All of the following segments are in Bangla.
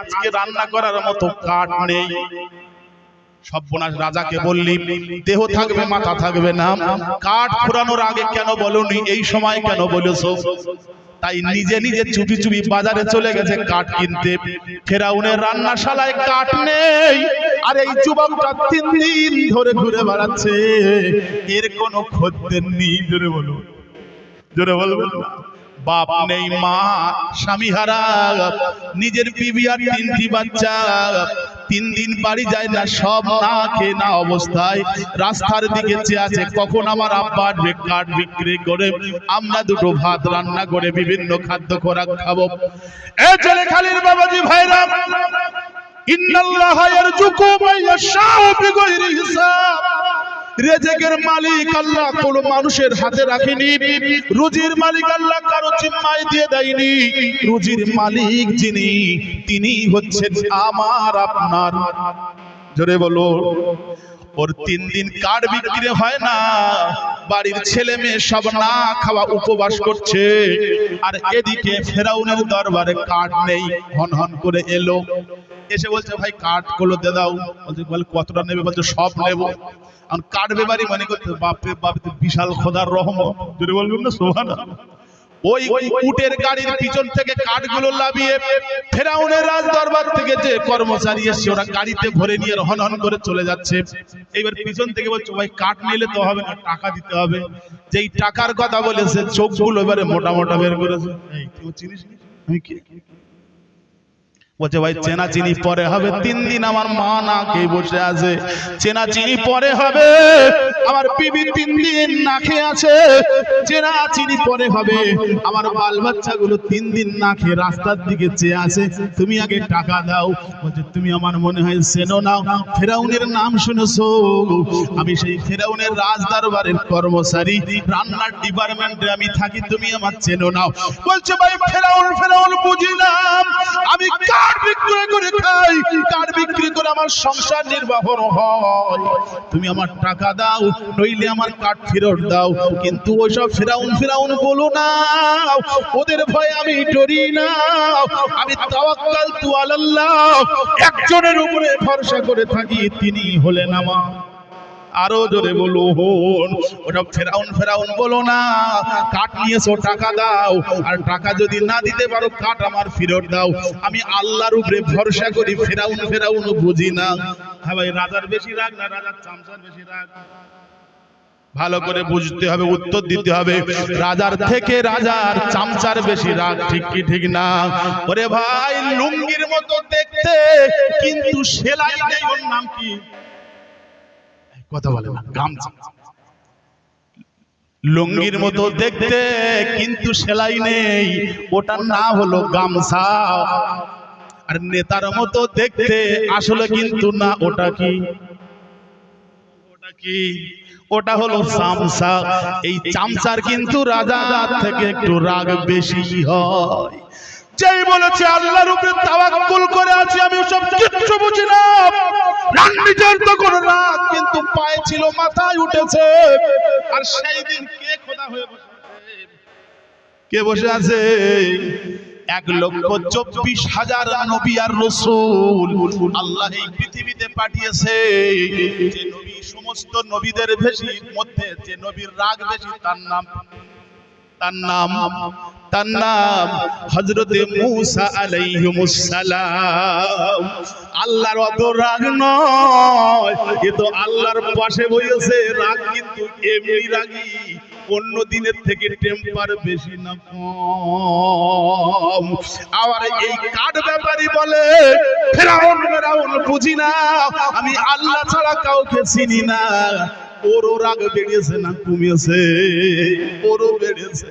আজকে রান্না করার মতো কাঠ নেই। সর্বনাশ, রাজাকে বললি দেহ থাকবে মাথা থাকবে না, কাঠ ফুরানোর আগে কেন বলনি, এই সময় কেন বলেছো? তাই নিজে নিজে চুপি চুপি বাজারে চলে গেছে কাঠ কিনতে। ফেরাউনের রান্নাশালায় কাঠ নেই, আর এই যুবকটা 3 দিন ধরে ঘুরে বেড়াচ্ছে, এর কোনো খদ্দের নেই। জোরে বলো, জোরে বলবেন না। বাপ নেই, মা স্বামী হারা, নিজের বিবি আর 3টি বাচ্চা, 3 দিন বাড়ি যায় না, সব না খেয়ে না অবস্থায় রাস্তার দিকে চেয়ে আছে, কখন আমার আব্বা আসবে কাঠ বিক্রি করে আমরা দুটো ভাত রান্না করে বিভিন্ন খাদ্য খোরাক খাবো। এ চলে খালির বাবাজি ভাইরা, ইন্নাল্লাহা ইয়ারযুকু মান ইয়াশাউ বিগাইরি হিসাব। রিজিকের মালিক আল্লাহ কোন মানুষের হাতে রাখেনি, রুজির মালিক আল্লাহ কারো জিম্মায় দিয়ে দেয়নি। রুজির মালিক যিনি, তিনি হচ্ছেন আমার আপনার। জোরে বলো। ওর 3 দিন কাঠ বিক্রি হয় না, বাড়ির ছেলে মেয়ে সব না খাওয়া উপবাস করছে, আর এদিকে ফেরাউনের দরবারে কাঠ নেই। হন হন করে এলো, এসে বলছে ভাই কাঠ গুলো দিয়ে দাও। বলছে কতটা নেবে? বলছে সব নেবো। আর কাঠ বেবারি মানে করতে, বাপরে বাপ, বিশাল খোদার রহমত। যদি বলবেন না সুবহানাল্লাহ। ওই উটের গাড়ির পিছন থেকে কাঠগুলো লাভিয়ে ফেরাউনের রাজ দরবার থেকে যে কর্মচারী এসে ওরা গাড়িতে ভরে নিয়ে হন হন করে চলে যাচ্ছে। এইবার পিছন থেকে বলছে ভাই কাঠ নিলে তো হবে না, টাকা দিতে হবে। যেই টাকার কথা বলেছে চোখগুলো এবারে মোটা মোটা বের করেছে। এই তুই চিনিস না আমি কি বলছে? ভাই চেনা চিনি পরে হবে, 3 দিন আমার মা না খেয়ে বসে আছে, চেনা চিনি পরে হবে। আমার বিবি 3 দিন না খেয়ে আছে, চেনা চিনি পরে হবে। আমার বাল বাচ্চাগুলো 3 দিন না খেয়ে রাস্তার দিকে চেয়ে আছে, তুমি আগে টাকা দাও। বলছে তুমি আমার মনে হয় চেনো না, ফেরাউনের নাম শুনেছো? আমি সেই ফেরাউনের রাজ দরবারের কর্মচারী, রান্নার ডিপার্টমেন্টে আমি থাকি, তুমি আমার চেনো না। বলছে ভাই ফেরাউন ফেরাউন বুঝি না, আমি কাঠ বিক্রি করে খাই, কাঠ বিক্রি করে আমার সংসার নির্বাহ হয়। তুমি আমার টাকা দাও, নইলে আমার কাঠ ফেরত দাও। কিন্তু ওইসব ফেরাউন ফেরাউন বলো না, ওদের ভয়ে আমি ডরি না। আমি তাওয়াক্কালতু আলাল্লাহ, একজনের উপরে ভরসা করে থাকি, তিনি হলেন আমার। আরো জোরে বলো হন। ওটা ফেরাউন ফেরাউন বলো না, কাঠ নিয়েছো টাকা দাও, আর টাকা যদি না দিতে পারো কাঠ আমার ফেরত দাও। আমি আল্লাহর উপরে ভরসা করি, ফেরাউন ফেরাউন বুঝি না। হ্যাঁ ভাই, রাজার বেশি রাগ না রাজার চামচার বেশি রাগ? ভালো করে বুঝতে হবে, উত্তর দিতে হবে। রাজার থেকে রাজার চামচার বেশি রাগ, ঠিক কি ঠিক না? ওরে ভাই, লুঙ্গির মতো দেখতে কিন্তু সেলাই নেই, ওর নাম কি? কথা বলে না, গামছা। লুঙ্গির মতো দেখতে কিন্তু সেলাই নেই, ওটার নাম হলো গামছা। আর নেতার মতো দেখতে আসলে কিন্তু না, ওটা কি? ওটা কি? ওটা হলো চামচা। এই চামচার কিন্তু রাজার থেকে একটু রাগ বেশি হয়। যেই বলেছে আল্লাহর উপরে তাওয়াক্কুল করে আছি, আমি সব কিচ্ছু বুঝি না, নিজের তো কোনো রাগ কিন্তু পায়ে ছিল, মাথায় উঠেছে। আর সেই দিন কে খোদা হয়ে বসে আছে? কে বসে আছে? 1,24,000 নবী আর রাসূল আল্লাহ এই পৃথিবীতে পাঠিয়েছে। যে নবী সমস্ত নবীদের বেশি মধ্যে যে নবীর রাগ বেশি, তার নাম হযরতে মূসা আলাইহিস সালাম। আল্লাহর অত রাগ নয়, এ তো আল্লাহর পাশে বসেছে। রাগ কিন্তু এমনি রাগী, অন্য দিনের থেকে টেম্পার বেশি না কম। আবার এই কাঠ ব্যাপারী বলে ফেরাউন ফেরাউন বুঝি না, আমি আল্লাহ ছাড়া কাউকে চিনি না। ওরও রাগ বেড়েছে না কমেছে? ওরও বেড়েছে।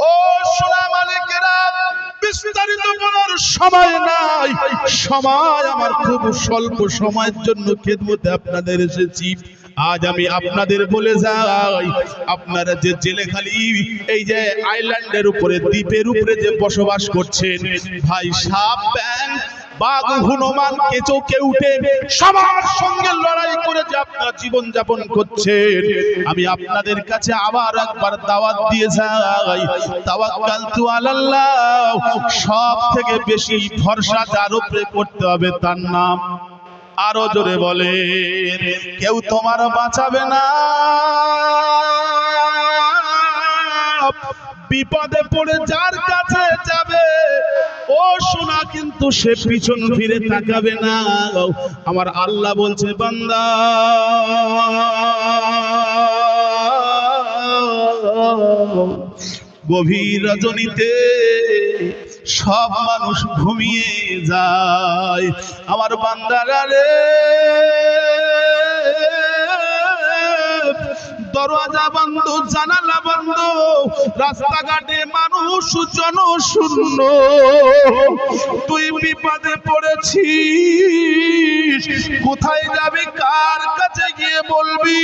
ও সোনা মালিকেরা, বিস্তারিত বলার সময় নাই, সময় আমার খুব স্বল্প সময়ের জন্য খেদমতে আপনাদের এসেছি। আজ আমি আপনাদের বলে যাই, আপনারা যে জেলেখালি এই যে আইল্যান্ডের উপরে, দ্বীপের উপরে যে বসবাস করছেন, ভাই সাপ ব্যাং বাঘ, হনুমান, কেঁচো, কেউটে সবার সঙ্গে লড়াই করে যে আপনারা জীবন যাপন করছেন, আমি আপনাদের কাছে আবার একবার দাওয়াত দিয়ে যাই, তাওয়াক্কালতু আলাল্লাহ, সব থেকে বেশি ভরসা যার উপরে করতে হবে তার নাম। আরো জোরে বলে, কেউ তোমার বাঁচাবে না, বিপদে পড়ে যার কাছে যাবে ও সোনা কিন্তু সে পিছন ফিরে তাকাবে না। আমার আল্লাহ বলছে, বান্দা গভীর রজনীতে সব মানুষ ঘুমিয়ে যায়, আমার বান্দারা রে দরওয়াজা বন্ধ, জানালা বন্ধ, রাস্তাঘাটে মানুষ জনশূন্য, তুই বিপদে পড়েছিস, কোথায় যাবি, কার কাছে গিয়ে বলবি,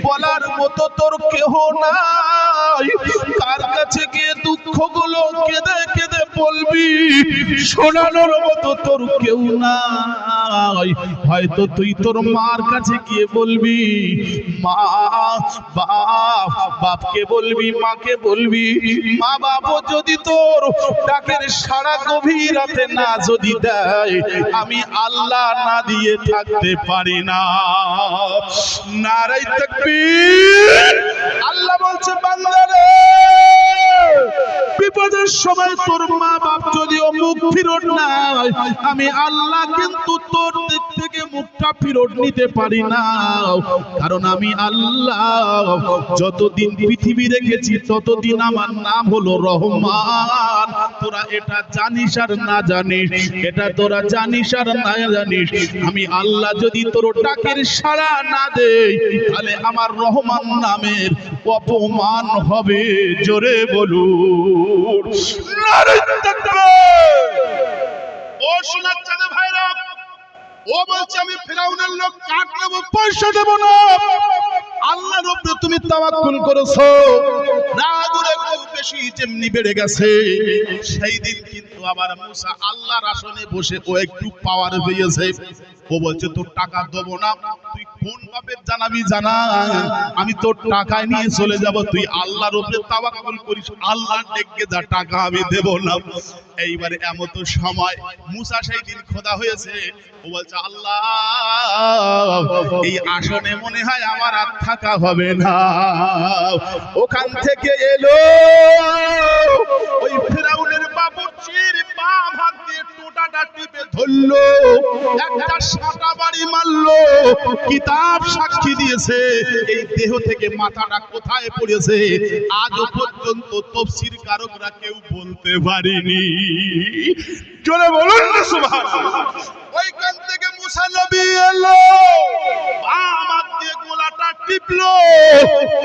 বলার মতো তোর কেহ নাই, কার কাছে গিয়ে দুঃখগুলো কেঁদে কেঁদে বলবি, শোনানোর মতো তোর কেউ নাই। হয়তো তুই তোর মার কাছে গিয়ে বলবি, মা বাপকে বলবি, মাকে বলবি, মা বাপও যদি তোর ডাকের সাড়া গভীর রাতে না যদি দেয়, আমি আল্লাহ না দিয়ে থাকতে পারি না। নারে তাকবীর। আল্লাহ বলছে, বান্দা রে বিপদের সময় তোর মা বাপ যদিও মুখ ফিরত নাই, আমি আল্লাহ কিন্তু তোর দিক থেকে মুখটা ফিরত নিতে পারি না, কারণ আমি আল্লাহ যতদিন পৃথিবী রেখেছি ততদিন আমার নাম হলো রহমান। তোরা এটা জানিস আর না জানিস, এটা তোরা জানিস আর না জানিস, আমি আল্লাহ যদি তোর ডাকের সাড়া না দেই তাহলে আমার রহমান নামের অপমান হবে। জোরে বলুন নারে তাকবীর। ও সোনার চাঁদে ভাইরা, ও বলছে আমি ফিরাউনের লোক, কাট নেব, পয়সা দেব না। আল্লাহর উপরে তুমি তাওয়াক্কুল করেছো, রাগুরে খুব বেশি যেমনি বেড়ে গেছে, সেই দিন কিন্তু আবার মুসা আল্লাহর আসনে বসে ও একটু পাওয়ার পেয়েছে। ও বলছে তোর টাকা দেবো না, তুই কোন বাপের জানাবি জানা, আমি তোর টাকায় নিয়ে চলে যাব, তুই আল্লাহর উপরে তাওয়াক্কুল করিস, আল্লাহ ডেকে যা, টাকা আমি দেব না। এইবারে এমন তো সময় মুসা সেই দিন খোদা হয়েছে, ও বলছে আল্লাহ এই আসনে মনে হয় আমার আর থাকা হবে না। ওখান থেকে এলো ওই ফিরাউনের বাবুর্চির বাম হাত দিয়ে টোটাটা টিপে ধরলো, একটা সাটা বাড়ি মারলো, কিতাব সাক্ষী দিয়েছে এই দেহ থেকে মাথাটা কোথায় পড়েছে আজও পর্যন্ত তাফসীর কারকরা কেউ বলতে পারেনি। জোরে বলুন না সুবহানাল্লাহ। ওইখান থেকে মুসা নবী এলো, বাম হাত দিয়ে গোলাটা টিপলো,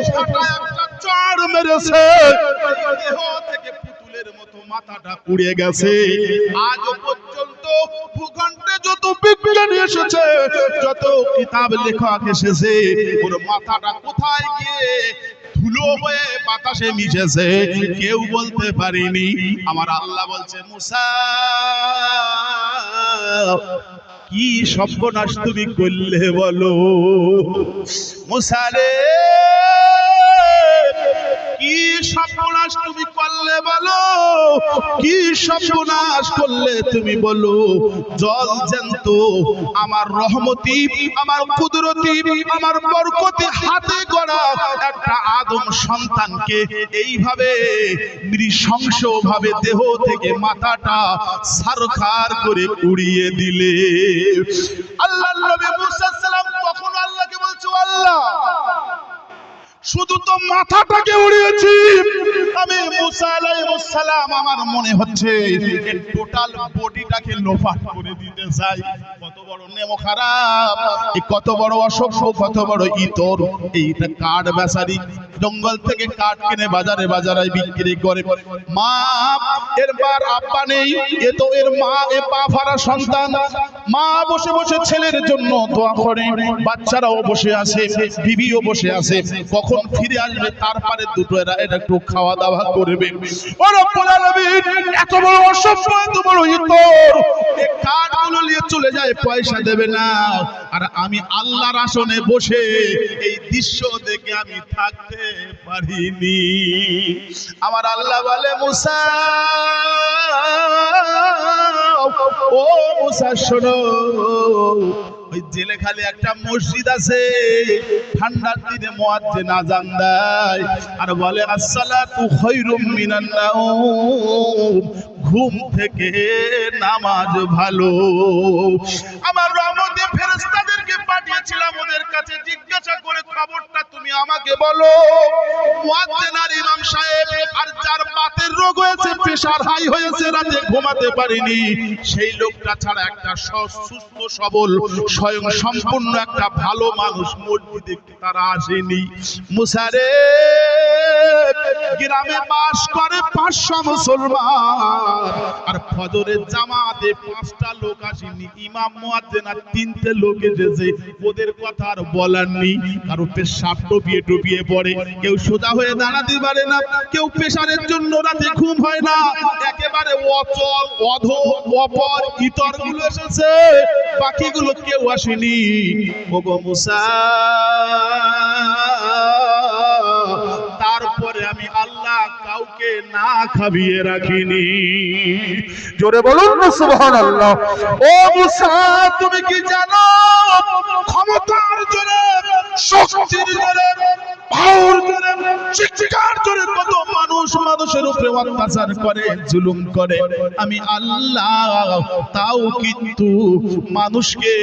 সাটা একটা চড় মেরেছে, দেহ থেকে পুতুলের মতো মাথাটা উড়ে গেছে। আজও পর্যন্ত ভূখণ্ডে যত বিজ্ঞানী এসেছে, যত কিতাব লেখক এসেছে, ওর মাথাটা কোথায় গিয়ে ধুলো হয়ে বাতাসে মিশেছে কেউ বলতে পারেনি। আমার আল্লাহ বলছে, মুসা কি সর্বনাশ তুমি করলে বলো, মুসা রে কি সর্বনাশ তুমি করলে বলো, কি সর্বনাশ করলে তুমি বলো। জল জ্যান্ত আমার রহমতি, আমার কুদরতি, আমার বরকতি হাতে গড়া একটা আদম সন্তানকে এইভাবে নৃশংস ভাবে দেহ থেকে মাথাটা সারখার করে উড়িয়ে দিলে। আল্লাহর নবী মুসা সালাম তখন আল্লাহকে বলছে, আল্লাহ শুধু তো মাথাটাকে উড়িয়েছি, আমি মুসা আলাইহিস সালাম আমার মনে হচ্ছে এই টোটাল বডিটাকে লোপাট করে দিতে চাই। কত বড় নেমো খারাপ, এই কত বড় অসভ্য, কত বড় ইতর। এইটা কাঠ বেচারি জঙ্গল থেকে কাঠ কিনে বাজারে বাজারে বিক্রি করে। মা এর বার আব্বা নেই, এ তো এর মা, এ পা ফাড়া সন্তান। মা বসে বসে ছেলের জন্য দোয়া করে, বাচ্চারাও বসে আছে, বিবিও বসে আছে, কখন ফিরে আসবে তারপরে দুটো এরা একটু খাওয়া দাওয়া করবে। এত বড় অসভ্য, এত বড় ইতর, কাঠগুলো নিয়ে চলে যায়, পয়সা দেবে না। আর আমি আল্লাহর আসনে বসে এই দৃশ্য দেখে আমি থাকতে পারিনি। আমার আল্লাহ বলে, মুসা ও মুসা শোনো, ওই জেলে খালি একটা মসজিদ আছে, ঠান্ডার দিনে মুয়াজ্জিন আযান দেয় আর বলে আসসালাতু খায়রুম মিনান নাওম, ঘুম থেকে নামাজ ভালো। আমার রহমতে ফেরেশতাদেরকে পাঠিয়েছিলাম ওদের কাছে জিজ্ঞাসা করে খবরটা তুমি আমাকে বলো। মুয়াজ্জিন আর ইমাম সাহেব আর যার বাতের রোগ হয়েছে, প্রেসার হাই হয়েছে, রাতে ঘুমাতে পারেনি, সেই লোকটা ছাড়া একটা সুস্থ সবল স্বয়ং সম্পূর্ণ একটা ভালো মানুষ মসজিদে তারা আসেনি। মুসা রে, গ্রামে বাস করে 500 মুসলমান, আর ফজরের জামাতে 5টা লোক আসেনি, ইমাম মুয়াজ্জিন আর 3টে লোক এসেছে। ওদের কথা আর বলার নেই। কারো পেশাব টপিয়ে পড়ে, কেউ সোজা হয়ে দাঁড়াতে পারে না, কেউ প্রেসারের জন্য রাতে ঘুম হয় না, একেবারে অচল অপর ইতর গুলো এসেছে, বাকিগুলো কেউ আসেনি। ওগো মুসা, তারপরে আমি আল্লাহ কাউকে না খাবিয়ে রাখিনি। জোরে বলুন না সুবহানাল্লাহ। ও মুসা, তুমি কি জানো ক্ষমতার জোরে, শক্তির জোরে, পাওয়ার জোরে, শিক্ষার জোরে কত মানুষের উপরে অত্যাচার করে, জুলুম করে। আমি আল্লাহ তাও কিন্তু মানুষকে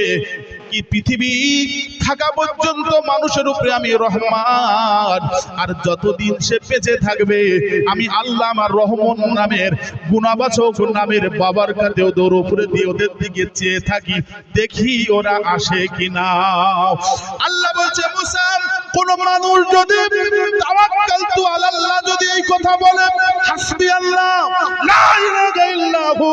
কি পৃথিবী থাকা পর্যন্ত মানুষের উপরে আমি রহমান, আর যতদিন সে বেঁচে থাকবে আমি আল্লাহ আমার রহমান নামের গুণবাচক নামের বাবার কাছে ওদের উপরে দিয়ে ওদের দিকে চেয়ে থাকি, দেখি ওরা আসে কিনা। আল্লাহ বলছে, মুসা, কোন মানুষ যদি তাওয়াক্কালতু আলাল্লাহ যদি এই কথা বলে, হাসবি আল্লাহ লা ইলাহা ইল্লাহু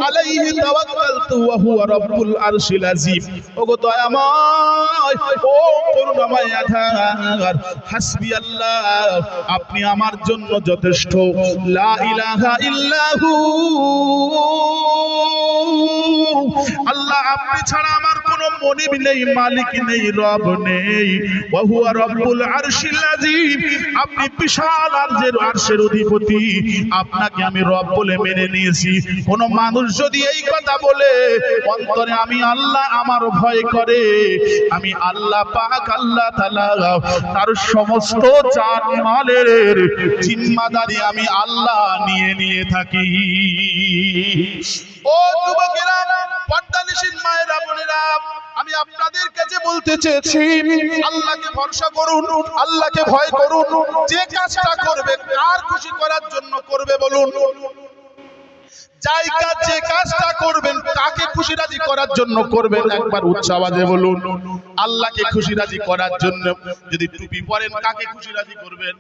আলাইহি তাওয়াক্কালতু ওয়া হুয়া রাব্বুল আরশিল আযীম, ওগো দয়াময়, ও করুণাময় আধার, হাসবি আল্লাহ, আপনি আমার জন্য যথেষ্ট, লা ইলাহা ইল্লাহু, আল্লাহ আপনি ছাড়া আমার কোনো মনিব নেই, মালিক নেই, রব নেই, ওয়া হুয়া রাব্বুল আরশিল আযীম, আপনি বিশাল আরশের অধিপতি, আপনাকে আমি রব বলে মেনে নিয়েছি। কোন মানুষ যদি এই কথা বলে অন্তরে আমি আল্লাহ আমার ভয় করে, আমি আল্লাহ পাক আল্লাহ তাআলা তার সমস্ত জান মালের জিম্মাদারি আমি আল্লাহ নিয়ে থাকি। ও যুবকেরা, পর্দানিশীন মায়েরা, বোনেরা, আমি আপনাদের কাছে বলতে চেয়েছি, আল্লাহকে ভরসা করুন, আল্লাহকে ভয় করুন। যে কাজটা করবে কার খুশি করার জন্য করবে বলুন? যে কাজটা করবেন তাকে খুশি রাজি করার জন্য করবেন। একবার উচ্চ আওয়াজে বলুন, আল্লাহকে খুশি রাজি করার জন্য। যদি টুপি পরেন কাকে খুশি রাজি করবেন?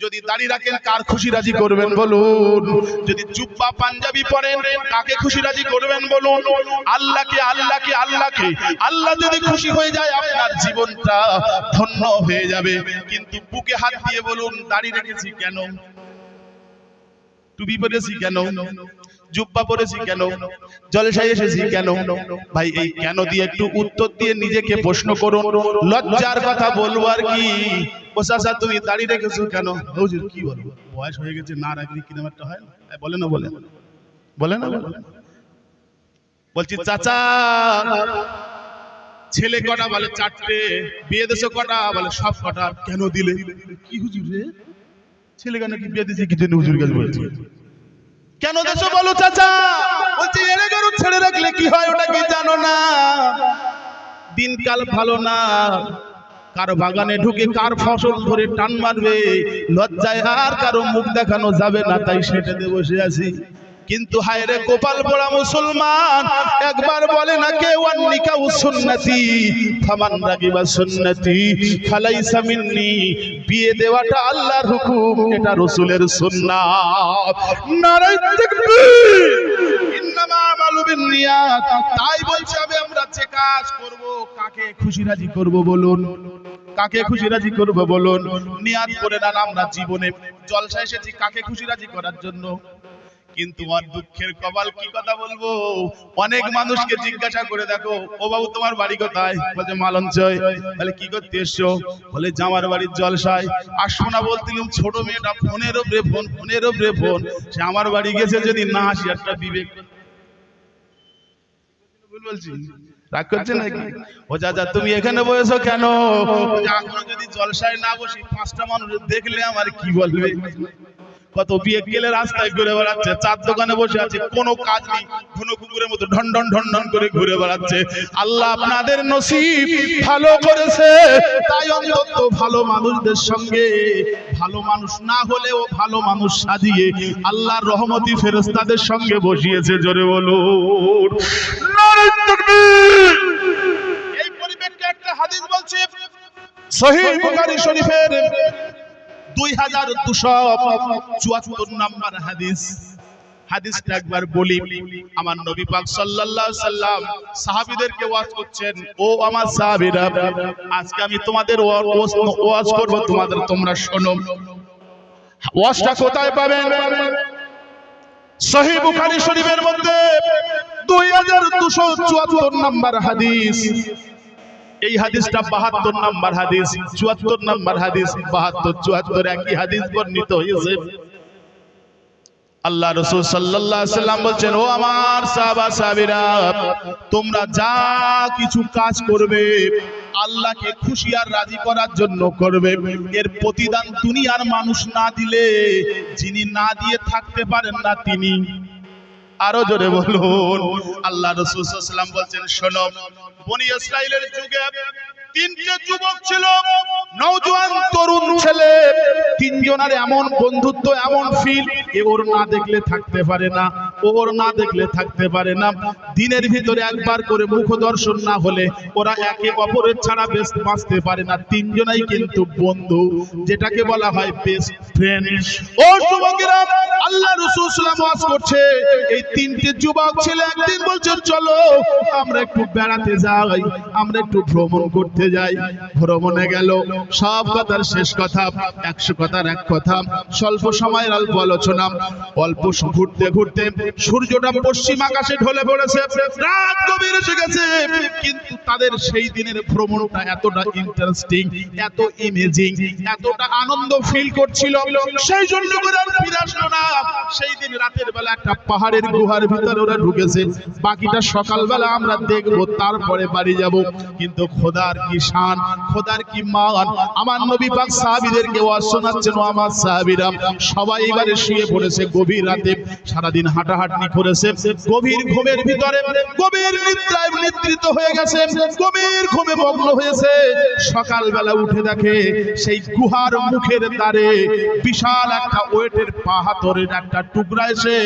যদি দাড়ি রাখেন কার খুশি রাজি করবেন বলুন? যদি জুব্বা পাঞ্জাবি পরেন কাকে খুশি রাজি করবেন বলুন? আল্লাহকে। আল্লাহ যদি খুশি হয়ে যায় আপনার জীবনটা ধন্য হয়ে যাবে। কিন্তু বুকে হাত দিয়ে বলুন, দাড়ি রেখেছি কেন, টুপি পরেছি কেন, জুব্বা পরেছি কেন, জলসায় এসেছি কেন? ভাই এই কেন দিয়ে একটু উত্তর দিয়ে নিজেকে প্রশ্ন করুন। লজ্জার কথা বলবো আর কি? ও চাচা তুমি দাড়ি রেখেছো কেন? হুজুর কি বলবো, বয়স হয়ে গেছে, না রাখলে কিরকম একটা হয় না? বলে না বলছি চাচা ছেলে কটা? বলে 4টে। বিয়ে দেশো কটা? বলে সব কটা। কেন দিলে? কি হুজুর রে, ছেলে কেন কি বিয়ে দিয়েছে কি জন্য হুজুর কাছে বলছি? কেন দেশো বলো চাচা? বলছি এড়ে গরু ছেড়ে রাখলে কি হয় ওটা কি জানো না? দিনকাল ভালো না, কার বাগানে ঢুকে কার ফসল ধরে টান মারবে, লজ্জায় আর কারো মুখ দেখানো যাবে না, তাই সেটাতে বসে আছি। কিন্তু হায় রে গোপাল পোড়া মুসলমান, একবার বলে না কে ওয়ান্নিকা সুন্নতি ফামান রাগিবা সুন্নতি ফালাইসা মিন্নি। বিয়ে দেওয়াটা আল্লাহর হুকুম, এটা রাসূলের সুন্নাত। নারে তাকবীর, ইন্নামা আমালু বিন্নিয়াত। তাই বলছি আমরা যে কাজ করব কাকে খুশি রাজি করব বলুন? কাকে খুশি রাজি করব বলুন? নিয়াত করে না আমরা জীবনে জলসা এসেছি কাকে খুশি রাজি করার জন্য। কিন্তু আমার দুঃখের কপাল, কি কথা বলবো, অনেক মানুষকে জিজ্ঞাসা করে দেখো, ও বাবু তোমার বাড়ি কোথায়? বলছে মালঞ্চয়। বলে কি করতে এসছো? বলে জামার বাড়ির জলসায়। আসবো না বলছিলাম, ছোট মেয়েটা ফোনের উপরে ফোন, সে আমার বাড়ি গেছে, যদি না আসি একটা বিবেক। বলছি রাগ করছে নাকি? ও চাচা তুমি এখানে বসেছো কেন? এখনো যদি জলসায় না বসি 5টা মানুষ দেখলে আমার কি বলবে? কত বিয়ে গেলে রাস্তায় ঘুরে বেড়াচ্ছে, চার দোকানে বসে আছে, কোনো কাজ নেই, কোনো কুকুরের মতো ঢন ঢন করে ঘুরে বেড়াচ্ছে। আল্লাহ আপনাদের নসিব ভালো করেছে, তাই অন্তত ভালো মানুষদের সঙ্গে, ভালো মানুষ না হলেও ভালো মানুষ সাজিয়ে আল্লাহর রহমতি ফেরেশতাদের সঙ্গে বসিয়েছে। জোরে বলুন নারে তাকবীর। এই পরিপ্রেক্ষিতে একটা হাদিস বলছে, সহিহ বুখারী শরীফের 2274 নম্বর হাদিস। হাদিসটা একবার বলি। আমার নবী পাক সাল্লাল্লাহু আলাইহি সাল্লাম সাহাবীদেরকে ওয়াজ করছেন, ও আমার সাহাবীরা, আজকে আমি তোমাদের ওয়াজ করব, তোমরা শোনো। ওয়াজটা কোথায় পাবেন? সহিহ বুখারী শরীফের মধ্যে 2274 নম্বর হাদিস। এই হাদিসটা 72 নম্বর হাদিস, 74 নম্বর হাদিস, 72 74 একই হাদিস বর্ণিত হয়েছে। আল্লাহ রাসূল সাল্লাল্লাহু আলাইহি সাল্লাম বলছেন, ও আমার সাহাবীরা, তোমরা যা কিছু কাজ করবে আল্লাহকে খুশি আর রাজি করার জন্য করবে। এর প্রতিদান দুনিয়ার মানুষ না দিলে, যিনি না দিয়ে থাকতে পারেন না তিনি। আরো জোরে বলুন। আল্লাহ রাসূল সাল্লাল্লাহু আলাইহি ওয়াসাল্লাম বলছেন, শোনো, বনি ইসরাইলের যুগে 3টে যুবক ছিল, নওজোয়ান তরুণ ছেলে, 3 জনের এমন বন্ধুত্ব, এমন ফিল, এ ওর না দেখলে থাকতে পারে না, ওর না দেখলে থাকতে পারে না। দিনের ভিতরে একবার করে মুখ দর্শন না হলে ওরা একে অপরের ছাড়া বাঁচতে পারে না। 3 জনাই কিন্তু বন্ধু, যেটাকে বলা হয় বেস্ট ফ্রেন্ড। ও যুবকেরা, আল্লাহ রাসূল সাল্লাল্লাহু আলাইহি ওয়াসাল্লাম ওয়াজ করছে, এই 3টে যুবক ছেলে একদিন বলছে, চলো আমরা একটু বেড়াতে যাই, আমরা একটু ভ্রমণ করতে যাই। ভ্রমণে গেল, সব কথার শেষ কথা, 100 কথার এক কথা, স্বল্প সময়ের অল্প আলোচনা। অল্প ঘুরতে ঘুরতে সূর্যটা পশ্চিম আকাশে ঢলে পড়েছে, রাত গভীর এসে গেছে, কিন্তু তাদের সেই দিনের ভ্রমণটা এতটা ইন্টারেস্টিং, এত ইমেজিং, এতটা আনন্দ ফিল করছিল, সেই জন্য করে আর ফিরে আসলো না। সেই দিন রাতের বেলা একটা পাহাড়ের গুহার ভিতরে ওরা ঢুকেছে, বাকিটা সকালবেলা আমরা দেখবো, তারপরে বাড়ি যাব। কিন্তু খোদার কি শান, খোদার কি মান, আমার নবী পাক সাহাবীদেরকে ওয়াজ শোনাচ্ছেন, ও আমার সাহাবীরা, সবাই এবারে শুয়ে পড়েছে গভীর রাতে, সারাদিন হাঁটাহাঁটি করেছে, গভীর ঘুমের ভিতরে, গভীর নিদ্রায় নিদ্রিত হয়ে গেছে, গভীর ঘুমে মগ্ন হয়েছে। সকালবেলা উঠে দেখে সেই গুহার মুখের দ্বারে বিশাল একটা ওয়েটের পাথরের একটা টুকরা এসে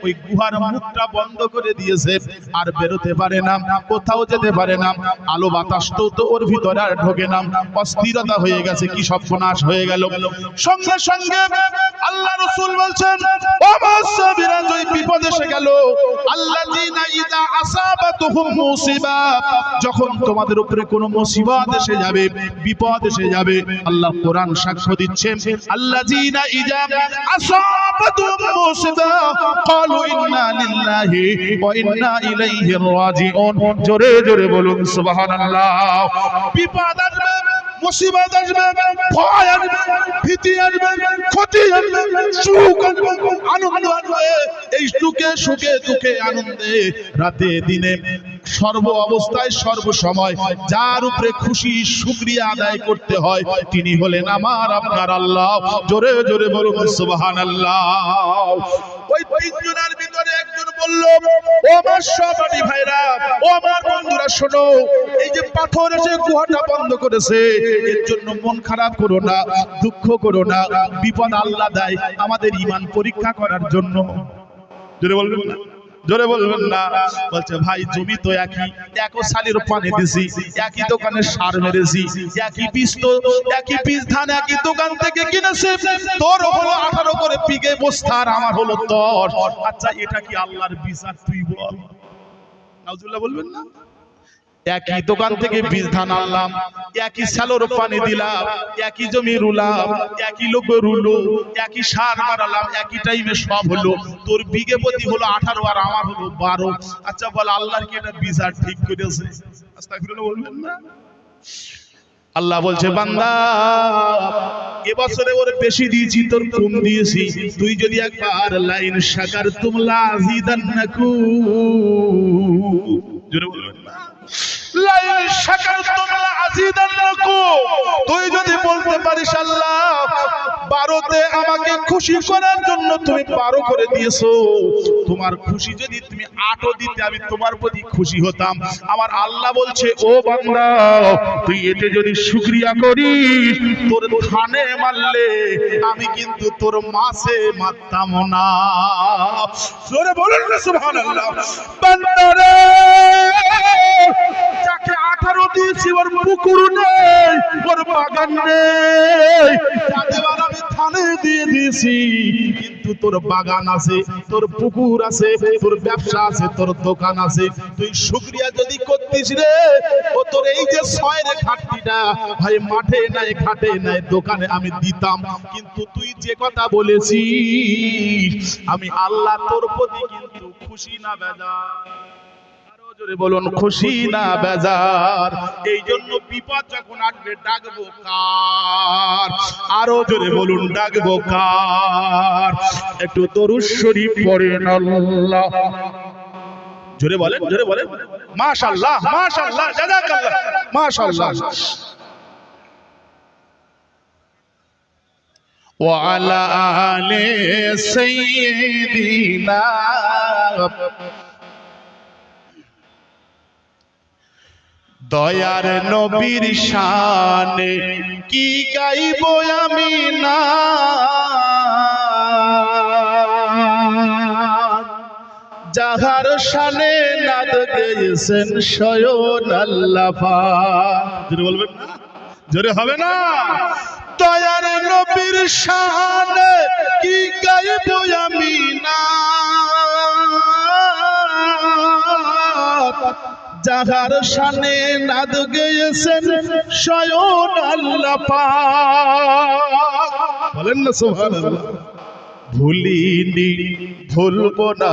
ওই গুহার মুখটা বন্ধ করে দিয়েছে, আর বেরোতে পারে না, কোথাও যেতে পারে না, আলো বাতাস তো ওর ভিতরে আর ঢোকে না। অস্থিরতা হয়ে গেছে, কি সর্বনাশ হয়ে গেল। সঙ্গে সঙ্গে আল্লাহ রাসূল বলছেন, ও আমার সাহাবীরা, ওই বিপদ এসে গেল, আল্লাযীনা ইযা আসাবাতুহুম মুসিবা, যখন তোমাদের উপরে কোনো মুসিবত এসে যাবে, বিপদ এসে যাবে, আল্লাহ কোরআন সাক্ষ্য দিচ্ছে, আল্লাযীনা ইযা আসাবাতুহুম মুসিবা ক্বালু ইন্না লিল্লাহি ওয়া ইন্না ইলাইহি রাজিউন। জোরে জোরে বলুন সুবহানাল্লাহ। বিপদ আসবে, মুসিবত আসবে, ভয় আসবে, ভীতি আসবে, ক্ষতি আসবে, সুখ আসবে, আনন্দ আসবে, এই সুখে সুখে দুঃখে আনন্দে, রাতে দিনে, সর্ব অবস্থায় সর্ব সময় যার উপরে খুশি শুকরিয়া আদায় করতে হয়, তিনি হলেন আমার আপনার আল্লাহ। জোরে জোরে বলুন সুবহানাল্লাহ। ওই 3 জনের ভিতরে একজন বলল, ও আমার সহপাঠী ভাইরা, ও আমার বন্ধুরা, শোনো, এই যে পাথর এসে গুহাটা বন্ধ করেছে, এর জন্য মন খারাপ করো না, দুঃখ করো না, বিপদ আল্লাহ দেয় আমাদের ঈমান পরীক্ষা করার জন্য। জোরে বলবেন না, জোরে বলবেন না। বলছে, ভাই জমি তো একই সালের পানি দিছি, একই দোকানে সার মেরেছি, একই বীজ ধান একই দোকান থেকে কিনেছে, তোর হলো 18 করে বিঘে বস্তা, আর আমার হলো 10। আচ্ছা, এটা কি আল্লাহর বিচার? তুই বল। নাউজুবিল্লাহ বলবেন না? একই দোকান থেকে বীজ ধান আনলাম, একই স্যালোর পানি দিলাম, একই জমি রুলাম, একই লোক রুলো, একই সার মারালাম, একই টাইমে সব হলো, তোর বিঘে প্রতি হলো 18 আর আমার হলো 12। আচ্ছা বল, আল্লাহর কি এটা বিচার ঠিক করেছে? আস্তাগফিরুল্লাহ বলবেন না? আল্লাহ বলছে, বান্দা এবছরে ওর বেশি দিয়েছি, তোর কম দিয়েছি। তুই যদি একবার লাইন শাকারতুম লাযিদান্নাকুম, জোরে বলবেন না? লাইন শাকারতুম লাযিদান্নাকুম, তুই যদি বলতে পারিস আল্লাহ 12তে আমাকে খুশি করার জন্য তুমি 12 করে দিয়েছো, তোমার খুশি যদি তুমি 8ও দিতে আমি তোমার প্রতি খুশি হতাম। আমার আল্লাহ বলছে, ও বান্দা তুই এতে যদি শুকরিয়া করিস, তোর ধানে মারলে আমি কিন্তু তোর মাছে মারতাম না। জোরে বলুন না সুবহানাল্লাহ। বান্দা রে, যাকে 18 দিয়েছি ওর পুকুর নেই, ওর বাগান নেই, যাকে আমি ধানে দিয়ে দিয়েছি কিন্তু তোর বাগান আছে, তোর পুকুর আছে, তোর ব্যবসা আছে, তোর দোকান আছে, তুই শুকরিয়া যদি করতিস রে, ও তোর এই যে 6 রে ঘাটতিটা ভাই মাঠে নাই, ঘাটে নাই, দোকানে আমি দিতাম। কিন্তু তুই যে কথা বলেছিস, আমি আল্লাহ তোর প্রতি কিন্তু খুশি না বেজার? জোরে বলুন, খুশি না বেজার? এই জন্য বিপদ যখন আসবে ডাকবো কার? আরো জোরে বলুন, ডাকবো কার? একটু দরুদ শরীফ পড়েন আল্লাহ। জোরে বলেন, জোরে বলেন, মাশাআল্লাহ, মাশাআল্লাহ, জাযাকাল্লাহ, মাশাআল্লাহ। ওয়া আলা আলি সাইয়্যিদিনা, দয়ার নবীর শানে কি গাইব আমি না, যাহার শানে নাদ গেয়েছেন স্বয়ং আল্লাহ পাক। জোরে বলবেন না? জোরে হবে না? দয়ার নবীর শানে কি গাইব আমি না, যাহার শানে নাদ গেয়েছেন স্বয়ং আল্লাহ পাক। বলেন না সুবহানাল্লাহ। ভুলিনি ভুলবো না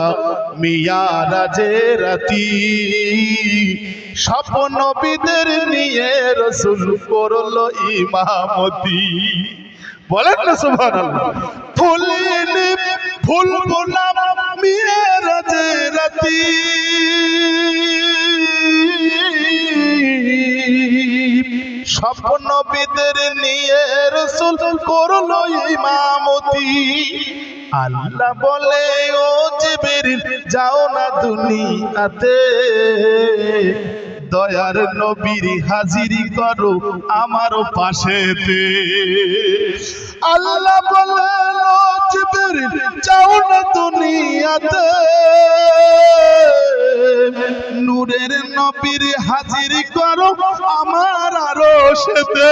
মিয়ারাজে রাতি, স্বপ্ন নবীদের নিয়ে রাসূল করলো ইমামতি। বলেন না সুবহানাল্লাহ। ভুলিনি ভুলবো না মিয়ারাজে রাতি, স্বপ্ন নবীদের নিয়ে রাসূল করলো ইমামতি। আল্লাহ বলে, ও জিবরিল যাও না দুনিয়াতে, দয়ার নবীর হাজিরি করো আমার পাশেতে। আল্লাহ বলে, ও জিবরিল যাও না দুনিয়াতে, নূরের নবীর হাজিরি করো আমার আরশেতে।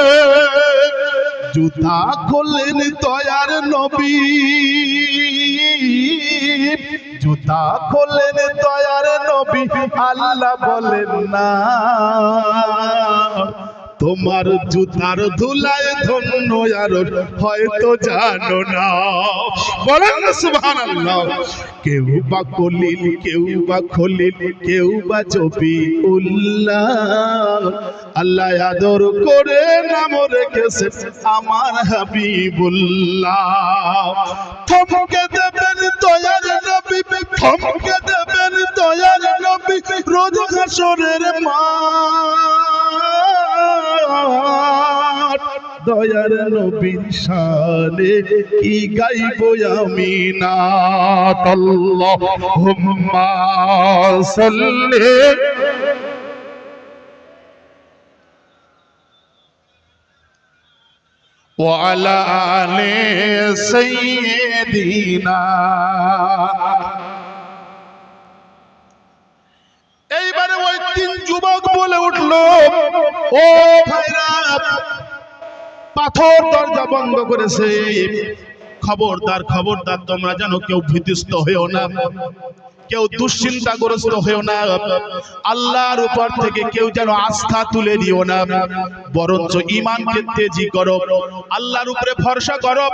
জুতা খুললেন দয়ার নবী, জুতা খুললেন দয়ার নবী, আল্লাহ বলেন না তোমার জুতার ধুলায় ধন্য আরশ হয়তো জানো না। বলেন না সুবহানাল্লাহ। কেউ বা কলিল, কেউ বা খলিল, কেউ বা জবিউল্লাহ, আল্লাহ আদর করে নাম রেখেছে আমার হাবিবুল্লাহ। থমকে দেবেন দয়ার নবী, থমকে দেবেন দয়ার নবী রোজ হাসরের মাঠ। দয়ার নবীর শানে কি গাইব আমি না। আল্লাহুম্মা সাল্লি ওয়া আলা আলি সাইয়্যিদিনা। এইবারে ওই 3 যুবক বলে উঠলো, ও ভাইরা, পাথর দরজা বন্ধ করেছে, খবরদার খবরদার, তোমরা যেন কেউ ভীতিস্ত হইও না। কেউ দুশ্চিন্তাগ্রস্ত হয়েও না, আল্লাহর উপর থেকে কেউ যেন আস্থা তুলে দিও না, বরঞ্চ ঈমানকে তেজি করো, আল্লাহর উপরে ভরসা করো।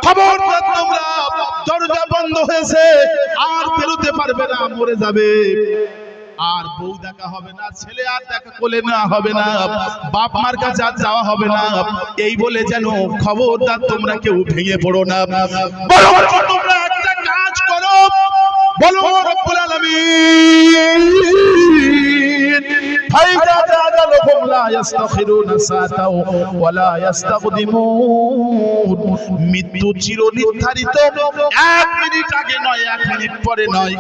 খবরদার তোমরা দরজা বন্ধ হয়েছে আর বেরোতে পারবে না, মরে যাবে, আর বউ দেখা হবে না, ছেলে আর দেখা কোলে না হবে না, বাপ মার কাছে আর যাওয়া হবে না, এই বলে যেন খবরদার তোমরা কেউ ভেঙে পড়ো না, বরঞ্চ তোমরা একটা কাজ করো, বলো রব্বুল আলামিন ফাইদা জালাহুম লা ইস্তাখিরুনা সাআতাও ওয়া লা ইস্তাকদিমুন। মৃত্যু চির নির্ধারিত, 1 মিনিট আগে নয়, 1 মিনিট পরে নয়,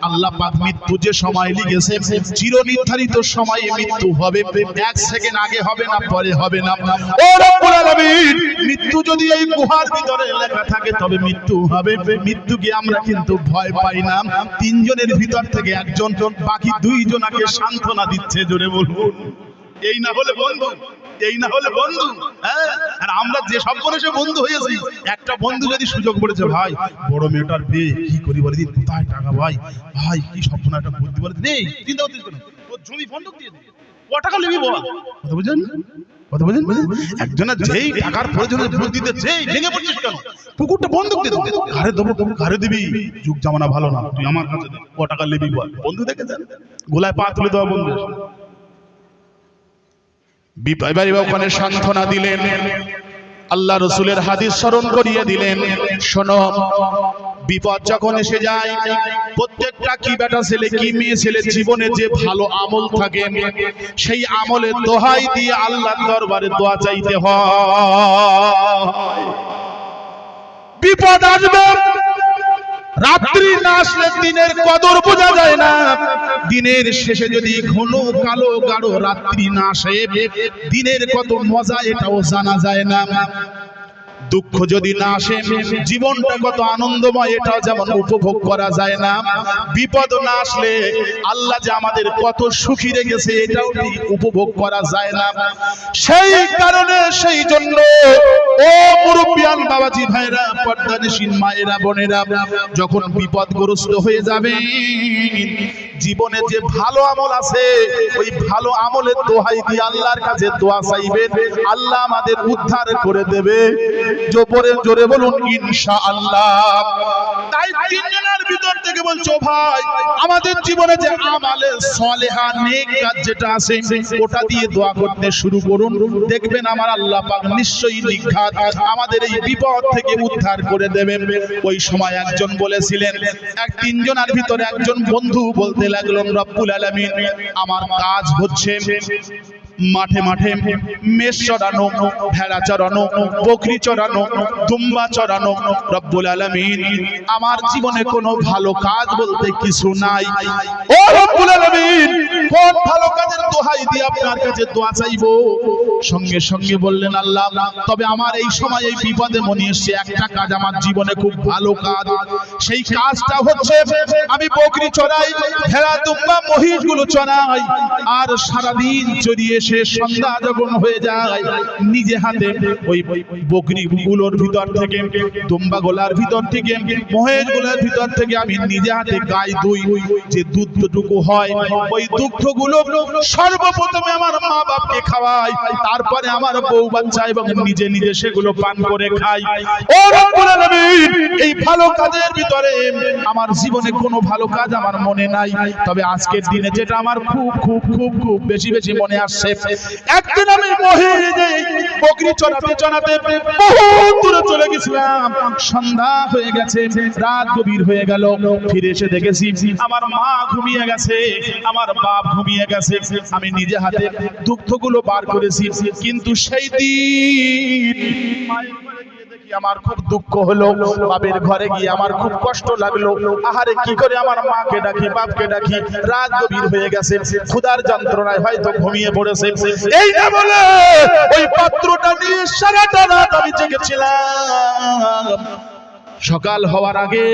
আল্লাহ পাক মৃত্যু যে সময় লিখেছে চির নির্ধারিত সময়ে মৃত্যু হবে, 1 সেকেন্ড আগে হবে না, পরে হবে না। ও রব্বুল আলামিন, মৃত্যু যদি এই গুহার ভিতরে লেখা থাকে তবে মৃত্যু হবে। মৃত্যুকে আমরা কিন্তু ভয় পাই না, 3 জনের ভিতর থেকে একজন বাকি 2 জনকে সান্ত্বনা দিচ্ছে। জোরে বলুন, এই না হলে বন্ধু, এই না হলে বন্ধু। হ্যাঁ, আর আমরা যে সব বলেছে বন্ধু হয়েছি, একটা বন্ধু যদি সুযোগ পড়েছে, ভাই বড় মেয়েটার বিয়ে কি করি বলে দিন, কোথায় টাকা ভাই, ভাই কি স্বপ্ন একটা বুদ্ধি বলে নেই, চিন্তা করতে কেন, ও জমি বন্ধক দিয়ে দিই, ও টাকা নিবি বল, কথা বুঝেন, কথা বুঝেন। একজনের যেই টাকার প্রয়োজনে বুদ্ধিতে যেই ভেঙে পড়ছিস কেন, পুকুরটা বন্ধক দিয়ে দেবো, ঘরে দেবো, ঘরে দিবি, যুগ জামানা ভালো না, তুই আমার কাছে দে, ও টাকা নিবি বল, বন্ধু দেখে যান, গোলায় পা তুলে দেওয়া বন্ধু। এবারে ওখানে সান্ত্বনা দিলেন, আল্লাহ রসুলের হাদিস স্মরণ করিয়ে দিলেন, শোনো বিপদ যখন এসে যায়, প্রত্যেকটা কি বেটা ছেলে কি মেয়ে ছেলে জীবনে যে ভালো আমল থাকে সেই আমলের দোহাই দিয়ে আল্লাহর দরবারে দোয়া চাইতে হয়। বিপদ আসবে, রাত্রি না আসলে দিনের কদর বোঝা যায় না, দিনের শেষে যদি ঘন কালো গাঢ় রাত্রি না আসে দিনের কত মজা এটাও জানা যায় না, দুঃখ যদি না আসে জীবনটা কত আনন্দময় এটাও যেমন উপভোগ করা যায় না, বিপদ না আসলে আল্লাহ যে আমাদের কত সুখী রেখেছে এটাও উপভোগ করা যায় না। সেই কারণে সেই জন্য ও মুরব্বিয়ান বাবাজি ভাইরা, পর্দানিশীন মায়েরা বোনেরা, যখন বিপদগ্রস্ত হয়ে যাবে জীবনে যে ভালো আমল আছে ওই ভালো আমলের দোহাই দিয়ে আল্লাহর কাছে দোয়া চাইবেন, আল্লাহ আমাদের উদ্ধার করে দেবে। জোরে জোরে বলুন ইনশাআল্লাহ। তাই 3 জনের ভিতর থেকে বলছো ভাই আমাদের জীবনে যে আমালে সালেহা নেক কাজ যেটা আছে ওটা দিয়ে দোয়া করতে শুরু করুন, দেখবেন আমার আল্লাহ পাক নিশ্চয়ই নিখাত আমাদের এই বিপদ থেকে উদ্ধার করে দেবেন। ওই সময় একজন বলেছিলেন, 3 জনের ভিতরে একজন বন্ধু বলতে লাগলো, রব্বুল আলামিন আমার কাজ হচ্ছে মাঠে মাঠে মেষ চড়ানো, ভেড়া চড়ানো, বকরি চড়ানো, দুম্বা চড়ানো, রব্বুল আলামিন আমার জীবনে কোনো ভালো কাজ বলতে কিছু নাই। ও রব্বুল আলামিন কোন ভালো কাজের দোহাই দিয়ে আপনার কাছে দোয়া চাইবো? সঙ্গে সঙ্গে বললেন, আল্লাহ তবে আমার এই সময় এই বিপদে মনে এসছে একটা কাজ আমার জীবনে খুব ভালো কাজ, সেই কাজটা হচ্ছে আমি বকরি চড়াই, ভেড়া দুম্বা মহিষগুলো চড়াই, আর সারাদিন চড়িয়ে সে সন্ধ্যা যখন হয়ে যায় নিজে হাতে ওই বকরি গুলোর ভিতর থেকে, দুম্বা গোলার ভিতর থেকে, মহেশ গোলার ভিতর থেকে আমি নিজে হাতে গাই দুই, যে দুধটুকু হয় ওই দুগ্ধগুলো সর্বপ্রথমে আমার মা বাপকে খাওয়াই, তারপরে আমার বউ বাচ্চা এবং নিজে নিজে সেগুলো পান করে খাই। ও রব্বুল আলামিন এই ভালো কাজের ভিতরে আমার জীবনে কোনো ভালো কাজ আমার মনে নাই, তবে আজকের দিনে যেটা আমার খুব খুব খুব খুব বেশি বেশি মনে আসছে, একদিন আমি মহিষে বকরি চড়াতে চড়াতে বহু দূরে চলে গেছিলাম, সন্ধ্যা হয়ে গেছে, রাত গভীর হয়ে গেল, ফিরে এসে দেখেছি আমার মা ঘুমিয়ে গেছে, আমার বাপ ঘুমিয়ে গেছে, আমি নিজে হাতে দুগ্ধগুলো বার করেছি, কিন্তু সেই দিন মায়ের ঘরে গিয়ে দেখি আমার খুব দুঃখ হলো, বাপের ঘরে গিয়ে আমার খুব কষ্ট লাগলো, আহারে কি করে আমার মাকে ডাকি বাপকে ডাকি, রাত গভীর হয়ে গেছে, ক্ষুধার যন্ত্রণায় হয়তো ঘুমিয়ে পড়েছে, এই না বলে ওই পাত্রটা নিয়ে সারাটা রাত আমি জেগেছিলাম। সকাল হওয়ার আগে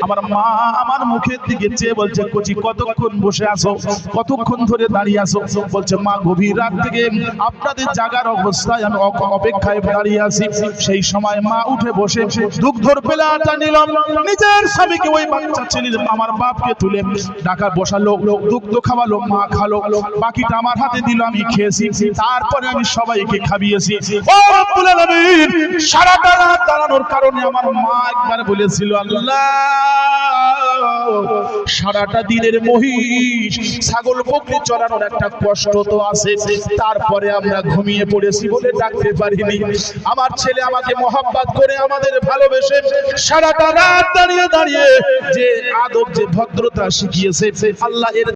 আমার মা আমার মুখের দিকে চেয়ে বলছে, কচি কতক্ষণ বসে আছো, কতক্ষণ ধরে দাঁড়িয়ে আছো? বলছে, মা গভীর রাত থেকে আপনাদের জাগার অবস্থায় আমি অপেক্ষায় দাঁড়িয়ে আছি। সেই সময় মা উঠে বসে দুগ্ধর পেলাটা নিলাম, নিজের স্বামীকে ওই বাচ্চা ছেলে আমার বাপকে তুলে ঢাকা বসালো, দুগ্ধ খাওয়ালো, মা খালো, বাকিটা আমার হাতে দিল, আমি খেয়েছি। তারপরে আমি সবাইকে খাবিয়েছি। ও রব্বুল আলামিন, সারাটা রাত দাঁড়ানোর কারণে আমার মা একবার বলেছিল, আল্লাহ সারাটা দিনের মহিষ ছাগল বকরি চড়ানোর একটা কষ্ট তো আছে, তারপরে আমরা ঘুমিয়ে পড়েছি বলে ডাকতে পারিনি। আমার ছেলে আমাকে মোহাব্বত করে আমাদের ভালোবেসে সারাটা রাত দাঁড়িয়ে দাঁড়িয়ে যে আদব, যে ভদ্রতা শিখিয়েছে, আল্লাহ এর